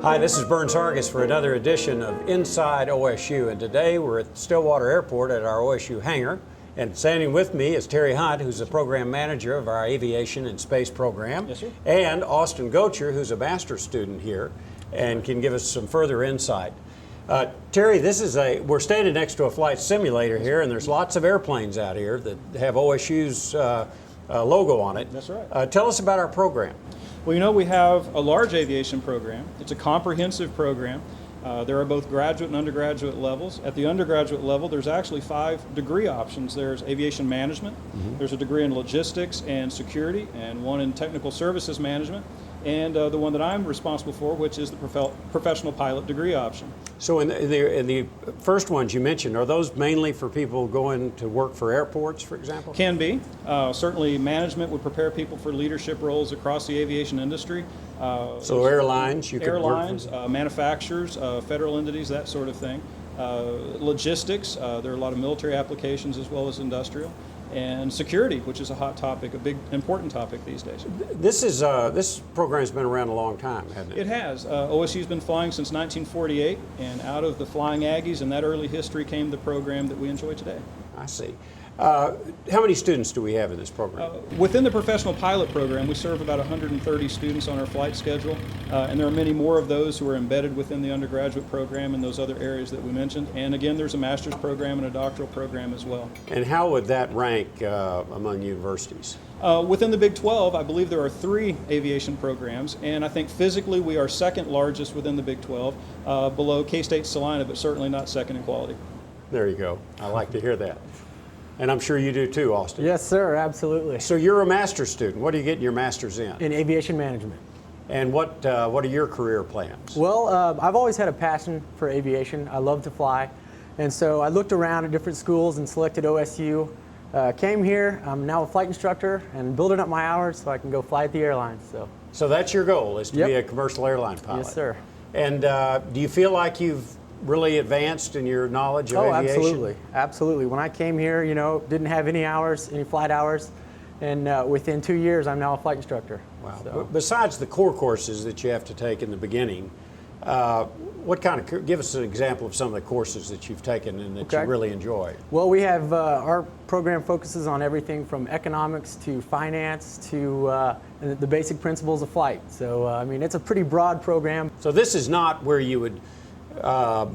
Hi, this is Burns Hargis for another edition of Inside OSU, and today we're at Stillwater Airport at our OSU hangar, and standing with me is Terry Hunt, who's the program manager of our Aviation and Space program. Yes, sir. And Austin Gocher, who's a master's student here and can give us some further insight. Terry, we're standing next to a flight simulator here, and there's lots of airplanes out here that have OSU's logo on it. That's right. Tell us about our program. Well, you know, we have a large aviation program. It's a comprehensive program. There are both graduate and undergraduate levels. At the undergraduate level, there's actually 5 degree options. There's aviation management, there's a degree in logistics and security, and one in technical services management, and the one that I'm responsible for, which is the professional pilot degree option. So in the first ones you mentioned, are those mainly for people going to work for airports, for example? Can be. Certainly management would prepare people for leadership roles across the aviation industry. So airlines, you could work for? Manufacturers, federal entities, that sort of thing. Logistics, there are a lot of military applications as well as industrial. And security, which is a hot topic, a big, important topic these days. This program's been around a long time, hasn't it? It has. OSU's been flying since 1948, and out of the Flying Aggies and that early history came the program that we enjoy today. I see. How many students do we have in this program? Within the professional pilot program, we serve about 130 students on our flight schedule, and there are many more of those who are embedded within the undergraduate program in those other areas that we mentioned. And again, there's a master's program and a doctoral program as well. And how would that rank among universities? Within the Big 12, I believe there are 3 aviation programs, and I think physically we are second largest within the Big 12, below K-State Salina, but certainly not second in quality. There you go. I like to hear that. And I'm sure you do too, Austin. Yes, sir, absolutely. So you're a master's student. What are you getting your master's in? In aviation management. And what are your career plans? Well, I've always had a passion for aviation. I love to fly. And so I looked around at different schools and selected OSU. Came here, I'm now a flight instructor and building up my hours so I can go fly at the airlines. So that's your goal, is to be a commercial airline pilot? Yes, sir. And do you feel like you've really advanced in your knowledge of aviation? Absolutely, absolutely. When I came here, didn't have any flight hours, and within 2 years, I'm now a flight instructor. Wow. So. Besides the core courses that you have to take in the beginning, give us an example of some of the courses that you've taken and that you really enjoy? Well, we have, our program focuses on everything from economics to finance to the basic principles of flight. So, it's a pretty broad program. So this is not where you would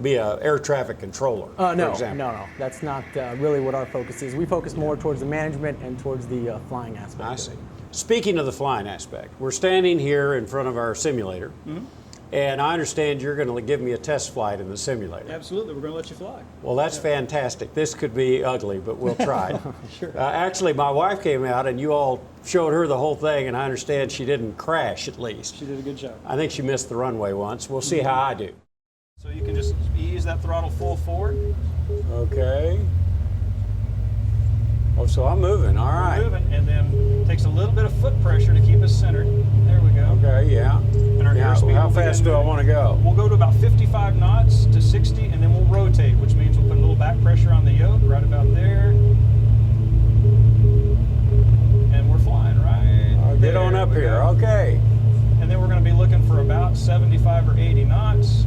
be an air traffic controller, for example? No. That's not really what our focus is. We focus more towards the management and towards the flying aspect. I see. Speaking of the flying aspect, we're standing here in front of our simulator, and I understand you're going to give me a test flight in the simulator. Absolutely, we're going to let you fly. Well, that's fantastic. This could be ugly, but we'll try. Sure. Actually, my wife came out, and you all showed her the whole thing, and I understand she didn't crash, at least. She did a good job. I think she missed the runway once. We'll see how I do. So you can just ease that throttle full forward. Okay. Oh, so I'm moving, all right. We're moving, and then takes a little bit of foot pressure to keep us centered. There we go. Okay, yeah. And our airspeed how fast do I want to go? We'll go to about 55 knots to 60, and then we'll rotate, which means we'll put a little back pressure on the yoke right about there. And we're flying right Get on up here, okay. And then we're going to be looking for about 75 or 80 knots.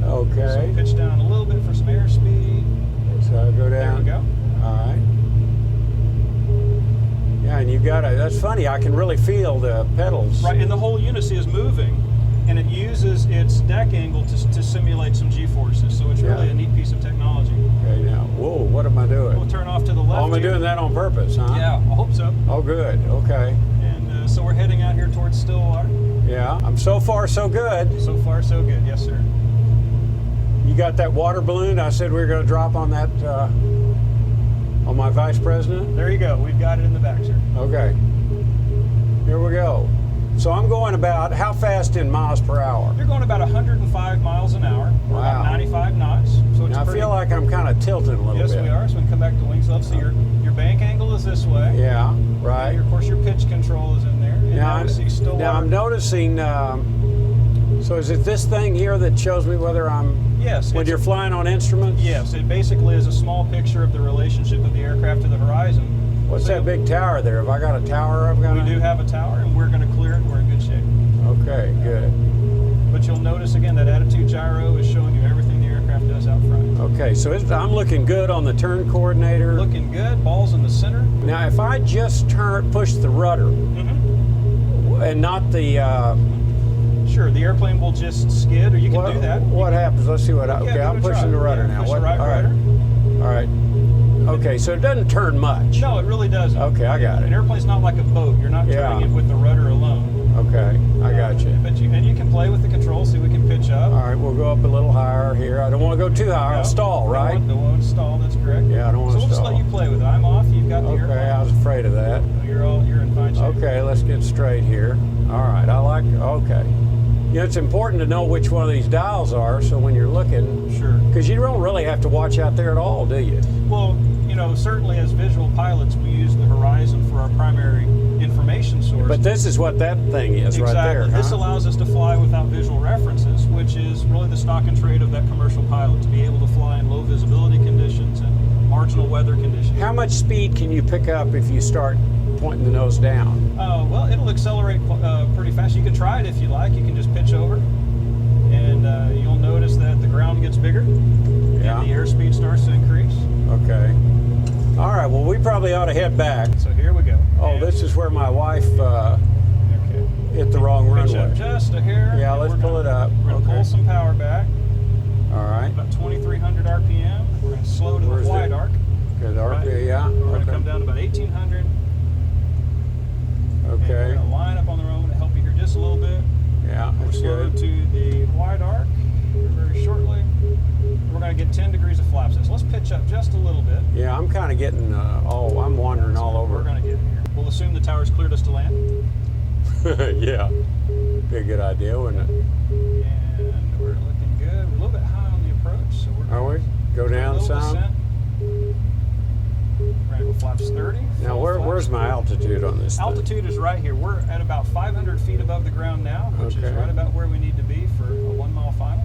Okay. So pitch down a little bit for some airspeed. So I go down. There we go. All right. Yeah, and you've got that's funny, I can really feel the pedals. Right, and the whole unit is moving, and it uses its deck angle to simulate some G-forces, so it's really a neat piece of technology. Okay, now, whoa, what am I doing? We'll turn off to the left. Oh, am I doing that on purpose, huh? Yeah, I hope so. Oh, good, okay. And so we're heading out here towards Stillwater. Yeah, I'm so far so good. So far so good, yes sir. You got that water balloon I said we were going to drop on that, on my vice president? There you go, we've got it in the back, sir. Okay, here we go. So I'm going about, how fast in miles per hour? You're going about 105 miles an hour, or about 95 knots. So it's I feel like I'm kind of tilting a little bit. Yes, we are. So we can come back to wings level. So your bank angle is this way. Yeah, right. And of course, your pitch control is in there. And now I'm noticing, so is it this thing here that shows me whether I'm, when you're flying on instruments? Yes, it basically is a small picture of the relationship of the aircraft to the horizon. What's that big tower there? Have I got a tower I've got? We do have a tower, and we're going to clear it. We're in good shape. Okay, good. But But you'll notice again that attitude gyro is showing you everything the aircraft does out front. Okay, so I'm looking good on the turn coordinator. Looking good, balls in the center. Now, if I just push the rudder and not the... Sure, the airplane will just skid, or you can do that. What happens? Let's see what I... Okay, I'm pushing the rudder now. Push What? the right All right. rudder. All right. Okay, so it doesn't turn much. No, it really doesn't. Okay, I got it. An airplane's not like a boat. You're not turning it with the rudder alone. Okay, I got you. But you can play with the controls, see we can pitch up. All right, we'll go up a little higher here. I don't want to go too high. I'll stall, right? Don't want to stall, that's correct. Yeah, I don't want to stall. So we'll just let you play with it. I'm off, you've got the airplane. Okay, I was afraid of that. You're in fine shape. Okay, let's get straight here. All right, okay. You know, it's important to know which one of these dials are, so when you're looking, Sure. because you don't really have to watch out there at all, do you? Well, you know, certainly as visual pilots, we use the horizon for our primary information source. But this is what that thing is right there. Exactly. This huh? allows us to fly without visual references, which is really the stock and trade of that commercial pilot, to be able to fly in low visibility conditions and marginal weather conditions. How much speed can you pick up if you start pointing the nose down? Well, it'll accelerate pretty fast. You can try it if you like. You can just pitch over, and you'll notice that the ground gets bigger, and the airspeed starts to increase. Okay. All right, well, we probably ought to head back. So here we go. Oh, And this is where my wife okay. hit the wrong Pitch runway. up just a hair. Yeah, and let's pull it up. We're going to pull some power back, All right. about 2,300 RPM. We're going to slow to Where's the wide the- arc. Good, RPM, yeah. We're going to Okay. come down to about 1,800. And we're Okay. going to line up on the runway to help you here just a little bit. Yeah, We'll that's slow good. to the wide arc very shortly. We're going to get 10 degrees of flaps. So let's pitch up just a little bit. Yeah, I'm kind of getting, I'm wandering all We're over. going to get here. We'll assume the tower's cleared us to land. Yeah. Be a good idea, wouldn't it? And we're looking good. We're a little bit high on the approach, so we're Are we? Go down a little some? descent. We're going to go flaps 30. Now, full flaps. where's my altitude on this thing? Altitude is right here. We're at about 500 feet above the ground now, which is Okay. right about where we need to be for a 1 mile final.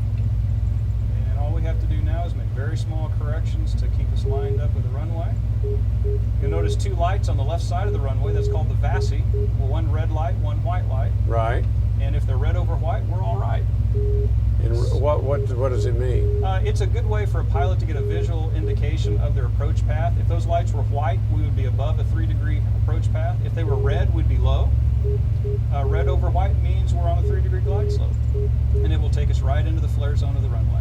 And all we have to do now is make very small corrections to keep us lined up with the runway. You'll notice two lights on the left side of the runway. That's called the VASI. Well, one red light, one white light. Right. And if they're red over white, we're all right. And what does it mean? It's a good way for a pilot to get a visual indication of their approach path. If those lights were white, we would be above a 3-degree approach path. If they were red, we'd be low. Red over white means we're on a 3-degree glide slope, and it will take us right into the flare zone of the runway.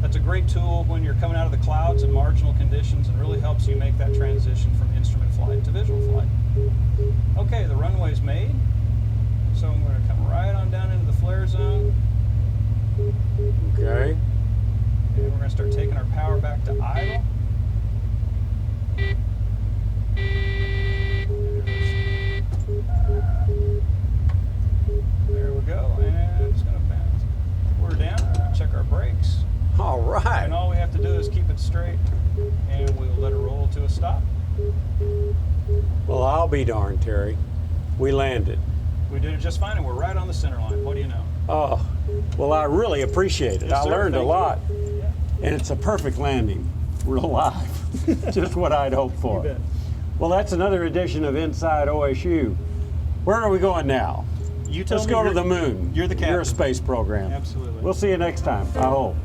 That's a great tool when you're coming out of the clouds and marginal conditions, and really helps you make that transition from instrument flight to visual flight. Okay, the runway's made, so I'm going to come right on down into the flare zone. Okay. And we're going to start taking our power back to idle. There we go, and it's going to bounce. We're down, check our brakes, All right. and all we have to do is keep it straight, and we'll let it roll to a stop. Well, I'll be darned, Terry. We landed. We did it just fine, and we're right on the center line. What do you know? Oh, well, I really appreciate it. Yes, I sir. learned a Thank you. lot. Yeah. And it's a perfect landing. We're alive. Just what I'd hoped for. You bet. Well, that's another edition of Inside OSU. Where are we going now? You tell Let's me go to you're- the moon. You're the captain. You're a space program. Absolutely. We'll see you next time, I hope.